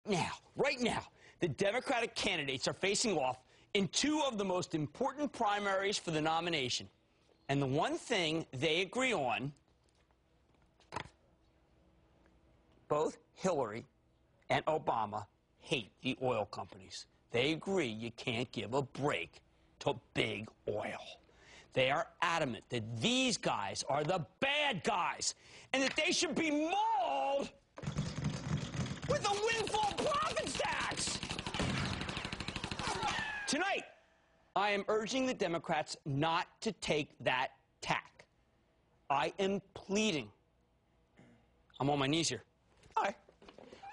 now, the Democratic candidates are facing off in two of the most important primaries for the nomination. And the one thing they agree on, both Hillary and Obama hate the oil companies. They agree you can't give a break to big oil. They are adamant that these guys are the bad guys and that they should be mauled with a windfall profits tax. Tonight, I am urging the Democrats not to take that tack. I am pleading. I'm on my knees here.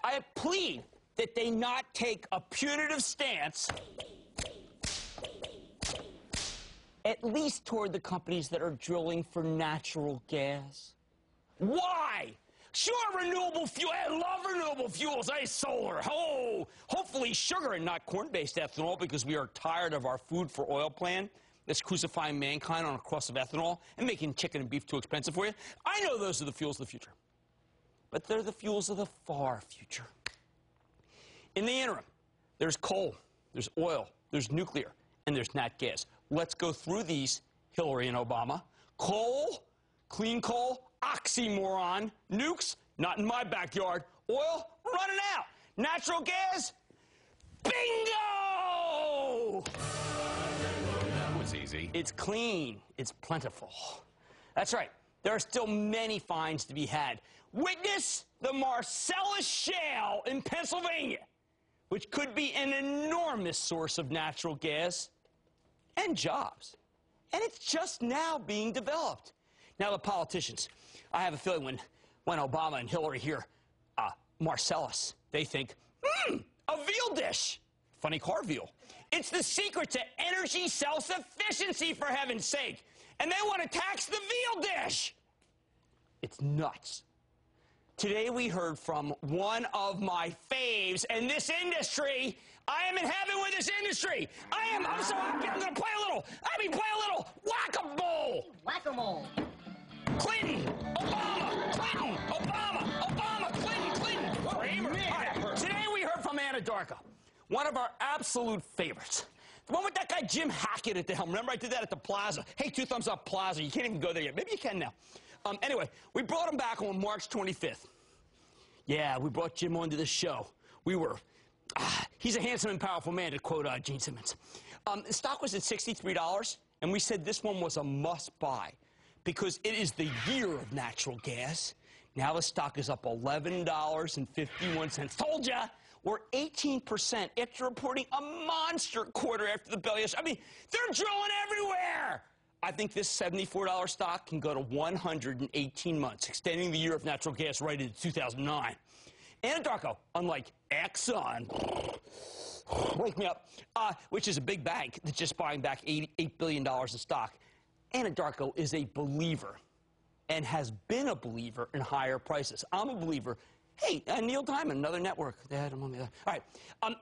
I plead that they not take a punitive stance, at least toward the companies that are drilling for natural gas. Why? Sure, renewable fuel. I love renewable fuels. Hey, solar. Oh, hopefully sugar and not corn-based ethanol, because we are tired of our food for oil plan that's crucifying mankind on a cross of ethanol and making chicken and beef too expensive for you. I know those are the fuels of the future, but they're the fuels of the far future. In the interim, there's coal, there's oil, there's nuclear, and there's nat gas. Let's go through these, Hillary and Obama. Coal, clean coal, oxymoron. Nukes, not in my backyard. Oil, running out. Natural gas, bingo! That was easy. It's clean. It's plentiful. That's right. There are still many finds to be had. Witness the Marcellus Shale in Pennsylvania, which could be an enormous source of natural gas and jobs. And it's just now being developed. Now, the politicians, I have a feeling when Obama and Hillary hear Marcellus, they think, a veal dish. Funny car veal. It's the secret to energy self-sufficiency, for heaven's sake. And they want to tax the veal dish. It's nuts. Today we heard from one of my faves in this industry. I am in heaven with this industry. I'm so happy. I'm going to play a little whack-a-mole. Whack-a-mole. Clinton, Obama, Clinton. Cramer. Right. Today we heard from Anna Darko, one of our absolute favorites. The one with that guy Jim Hackett at the helm. Remember, I did that at the Plaza. Hey, 2 thumbs up Plaza. You can't even go there yet. Maybe you can now. Anyway, we brought him back on March 25th. Yeah, we brought Jim onto the show. He's a handsome and powerful man, to quote Gene Simmons. The stock was at $63, and we said this one was a must-buy because it is the year of natural gas. Now the stock is up $11.51. Told ya! We're 18% after reporting a monster quarter after the belly. I mean, they're drilling everywhere! I think this $74 stock can go to 118 months, extending the year of natural gas right into 2009. Anadarko, unlike Exxon, wake me up, which is a big bank that's just buying back $8 billion in stock, Anadarko is a believer and has been a believer in higher prices. I'm a believer. Hey, Neil Diamond, another network. I'm on the other. All right.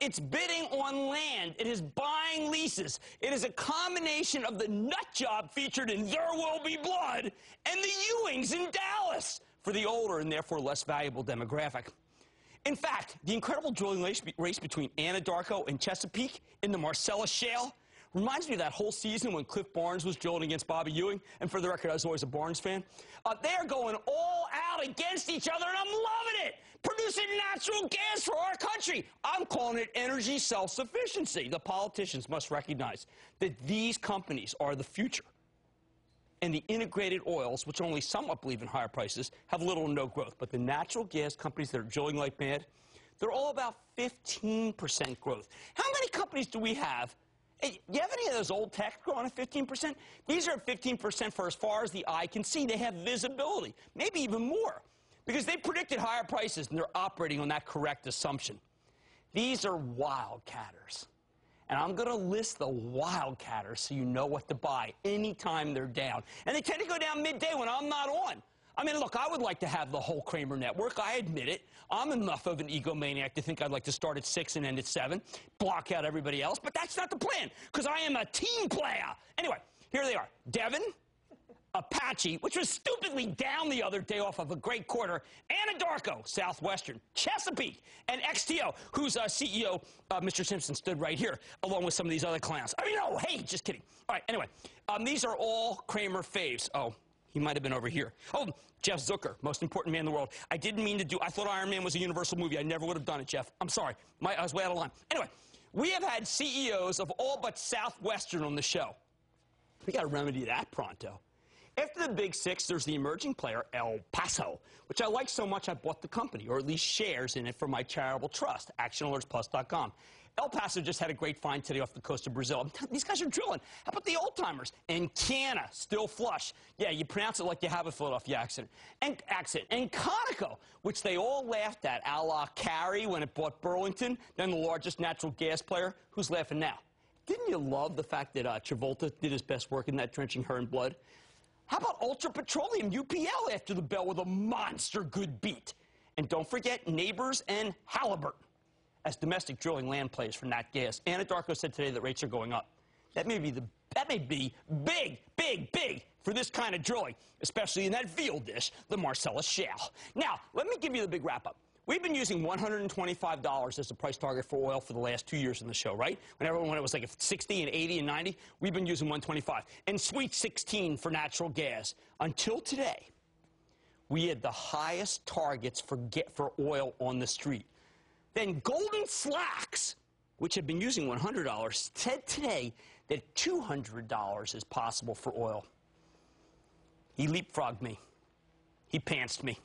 It's bidding on land. It is buying leases. It is a combination of the nut job featured in There Will Be Blood and the Ewings in Dallas for the older and therefore less valuable demographic. In fact, the incredible drilling race between Anadarko and Chesapeake in the Marcellus Shale reminds me of that whole season when Cliff Barnes was drilling against Bobby Ewing. And for the record, I was always a Barnes fan. They are going all out against each other, and I'm loving it. Producing natural gas for our country. I'm calling it energy self-sufficiency. The politicians must recognize that these companies are the future. And the integrated oils, which only somewhat believe in higher prices, have little or no growth. But the natural gas companies that are drilling like mad, they're all about 15% growth. How many companies do we have? Hey, you have any of those old techs growing at 15%? These are at 15% for as far as the eye can see. They have visibility, maybe even more, because they predicted higher prices, and they're operating on that correct assumption. These are wildcatters. And I'm going to list the wildcatters so you know what to buy anytime they're down. And they tend to go down midday when I'm not on. I mean, look, I would like to have the whole Cramer network. I admit it. I'm enough of an egomaniac to think I'd like to start at 6 and end at 7, block out everybody else. But that's not the plan, because I am a team player. Anyway, here they are. Devon, Apache, which was stupidly down the other day off of a great quarter, Anadarko, Southwestern, Chesapeake, and XTO, whose CEO, Mr. Simpson, stood right here, along with some of these other clowns. I mean, no, hey, just kidding. All right, anyway, these are all Cramer faves. Oh, he might have been over here. Oh, Jeff Zucker, most important man in the world. I didn't mean to do, I thought Iron Man was a Universal movie. I never would have done it, Jeff. I'm sorry. I was way out of line. Anyway, we have had CEOs of all but Southwestern on the show. We got to remedy that pronto. After the Big Six, there's the emerging player, El Paso, which I like so much I bought the company, or at least shares in it for my charitable trust, actionalertsplus.com. El Paso just had a great find today off the coast of Brazil. These guys are drilling. How about the old-timers? And Cana, still flush. Yeah, you pronounce it like you have a Philadelphia accent. And Conoco, which they all laughed at, a la Carey when it bought Burlington, then the largest natural gas player. Who's laughing now? Didn't you love the fact that Travolta did his best work in that, drenching her in blood? How about Ultra Petroleum, UPL, after the bell with a monster good beat? And don't forget Neighbors and Halliburton as domestic drilling land plays for nat gas. Anadarko said today that rates are going up. That may be big for this kind of drilling, especially in that veal dish, the Marcellus Shale. Now, let me give you the big wrap-up. We've been using $125 as the price target for oil for the last 2 years in the show, right? When it was like 60 and 80 and 90, we've been using 125. And sweet 16 for natural gas. Until today, we had the highest targets for oil on the street. Then Golden Slacks, which had been using $100, said today that $200 is possible for oil. He leapfrogged me. He pantsed me.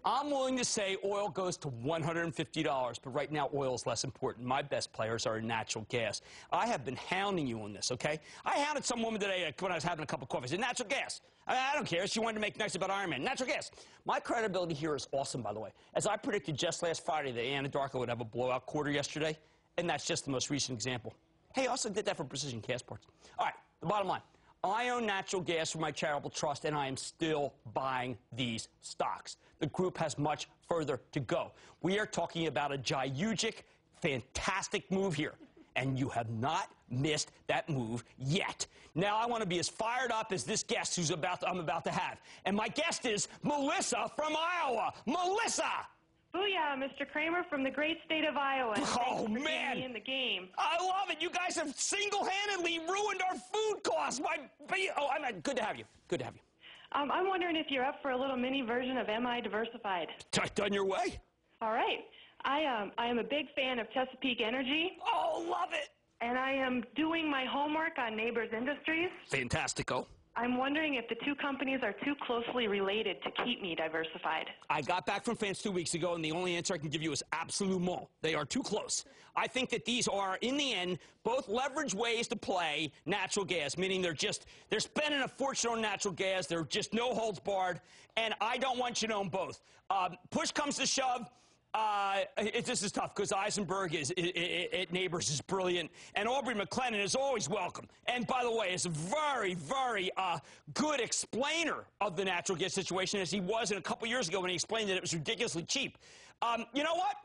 I'm willing to say oil goes to $150, but right now oil is less important. My best players are in natural gas. I have been hounding you on this, okay? I hounded some woman today when I was having a cup of coffee. I said, natural gas. I don't care. She wanted to make nice about Iron Man. Natural gas. My credibility here is awesome, by the way. As I predicted just last Friday that Anadarko would have a blowout quarter yesterday, and that's just the most recent example. Hey, I also did that for Precision Cast Parts. All right, the bottom line. I own natural gas for my charitable trust, and I am still buying these stocks. The group has much further to go. We are talking about a giugic, fantastic move here, and you have not missed that move yet. Now I want to be as fired up as this guest I'm about to have. And my guest is Melissa from Iowa. Melissa! Booyah, Mr. Cramer from the great state of Iowa. Oh, man. Man. Me in the game. I love it. You guys have single-handedly ruined our food costs. Good to have you. Good to have you. I'm wondering if you're up for a little mini version of Am I Diversified? Done your way. All right. I am a big fan of Chesapeake Energy. Oh, love it. And I am doing my homework on Neighbors Industries. Fantastico. I'm wondering if the two companies are too closely related to keep me diversified. I got back from France 2 weeks ago, and the only answer I can give you is absolument. They are too close. I think that these are, in the end, both leverage ways to play natural gas, meaning they're spending a fortune on natural gas. They're just no holds barred, and I don't want you to own both. Push comes to shove. This is tough because Eisenberg at Neighbors is brilliant, and Aubrey McLennan is always welcome. And by the way, is a very, very good explainer of the natural gas situation, as he was a couple years ago when he explained that it was ridiculously cheap. You know what?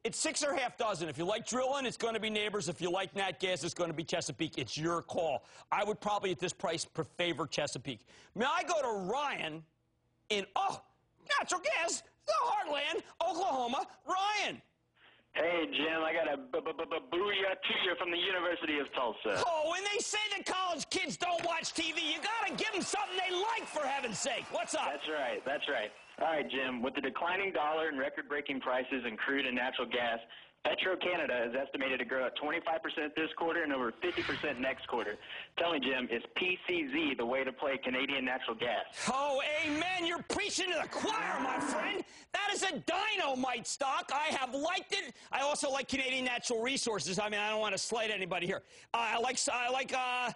It's 6 or half dozen. If you like drilling, it's going to be Neighbors. If you like nat gas, it's going to be Chesapeake. It's your call. I would probably, at this price, favor Chesapeake. May I go to Ryan in, natural gas, the heartland, Oklahoma. Ryan. Hey, Jim, I got a booyah to you from the University of Tulsa. Oh, when they say that college kids don't watch TV, you got to give them something they like, for heaven's sake. What's up? That's right, that's right. All right, Jim, with the declining dollar and record-breaking prices in crude and natural gas, Petro-Canada is estimated to grow at 25% this quarter and over 50% next quarter. Tell me, Jim, is PCZ the way to play Canadian natural gas? Oh, amen. You're preaching to the choir, my friend. That is a dynamite stock. I have liked it. I also like Canadian Natural Resources. I mean, I don't want to slight anybody here. I like Suncor.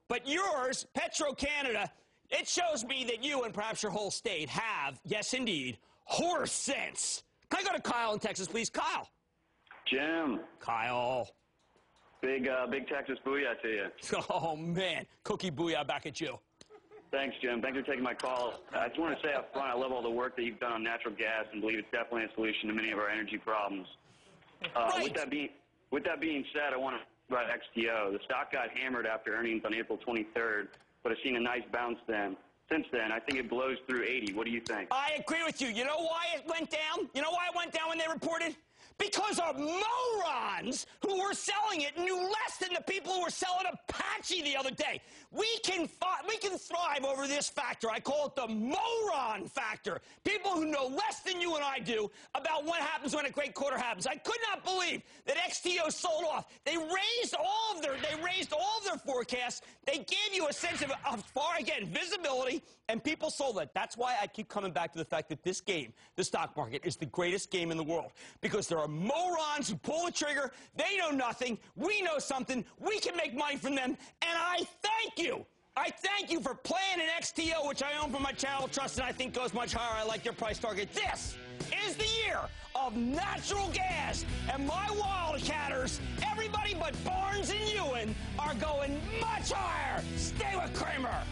But yours, Petro-Canada, it shows me that you and perhaps your whole state have, yes, indeed, horse sense. Can I go to Kyle in Texas, please? Kyle. Jim. Kyle. Big Texas booyah to you. Oh, man. Cookie booyah back at you. Thanks, Jim. Thanks for taking my call. I just want to say up front, I love all the work that you've done on natural gas and believe it's definitely a solution to many of our energy problems. Right. With that being said, I want to talk about XTO. The stock got hammered after earnings on April 23rd. but I've seen a nice bounce since then. I think it blows through 80. What do you think? I agree with you. You know why it went down? You know why it went down when they reported? Because of morons who were selling it knew less than the people who were selling Apache the other day. We can thrive over this factor. I call it the moron factor. People who know less than you and I do about what happens when a great quarter happens. I could not believe that XTO sold off. They raised all of their forecasts. They gave you a sense of visibility, and people sold it. That's why I keep coming back to the fact that this game, the stock market, is the greatest game in the world, because there are morons who pull the trigger. They know nothing. We know something. We can make money from them, and I thank you. I thank you for playing an XTO, which I own for my channel trust, and I think goes much higher. I like your price target. This is the year of natural gas, and my wildcatters, everybody but Barnes and Ewan, are going much higher. Stay with Cramer.